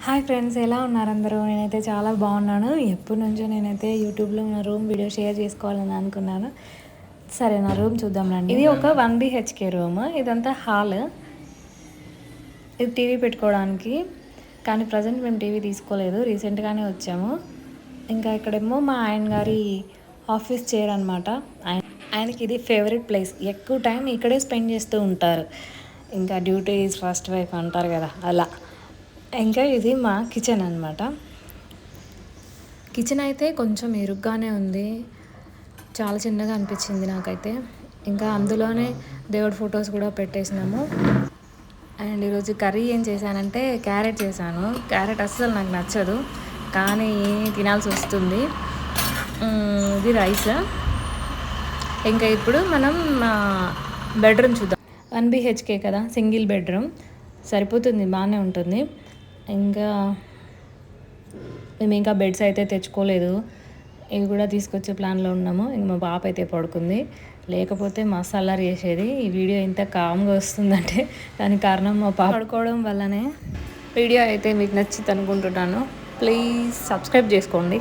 Hi friends, ఎలా ఉన్నారు అందరూ? నేనైతే చాలా బాగున్నాను. ఎప్పటి నుంచో నేనైతే యూట్యూబ్లో నా రూమ్ వీడియో షేర్ చేసుకోవాలని అనుకున్నాను. సరే, నా రూమ్ చూద్దాం రండి. ఇది ఒక 1 BHK రూమ్. ఇదంతా హాల్. ఇది టీవీ పెట్టుకోవడానికి, కానీ ప్రజెంట్ మేము టీవీ తీసుకోలేదు, రీసెంట్గానే వచ్చాము. ఇంకా ఇక్కడేమో మా ఆయన గారి ఆఫీస్ చైర్ అనమాట. ఆయనకి ఇది ఫేవరెట్ ప్లేస్. ఎక్కువ టైం ఇక్కడే స్పెండ్ చేస్తూ ఉంటారు. ఇంకా డ్యూటీ ఈజ్ ఫస్ట్ వైఫ్ అంటారు కదా, అలా. ఇంకా ఇది మా కిచెన్ అనమాట. కిచెన్ అయితే కొంచెం ఇరుగ్గానే ఉంది, చాలా చిన్నగా అనిపించింది నాకైతే. ఇంకా అందులోనే దేవుడి ఫొటోస్ కూడా పెట్టేసినాము. అండ్ ఈరోజు కర్రీ ఏం చేశానంటే క్యారెట్ చేశాను. క్యారెట్ అస్సలు నాకు నచ్చదు, కానీ తినాల్సి వస్తుంది. ఇది రైస్. ఇంకా ఇప్పుడు మనం బెడ్రూమ్ చూద్దాం. 1 BHK కదా, సింగిల్ బెడ్రూమ్ సరిపోతుంది, బాగానే ఉంటుంది. ఇంకా మేము ఇంకా బెడ్స్ అయితే తెచ్చుకోలేదు, ఇవి కూడా తీసుకొచ్చే ప్లాన్లో ఉన్నాము. ఇంక మా పాప అయితే పడుకుంది, లేకపోతే మస్తు అల్లరి చేసేది. ఈ వీడియో ఇంత కామ్గా వస్తుందంటే దానికి కారణం మా పాప పడుకోవడం వల్లనే. వీడియో అయితే మీకు నచ్చింది అనుకుంటున్నాను. ప్లీజ్ సబ్స్క్రైబ్ చేసుకోండి.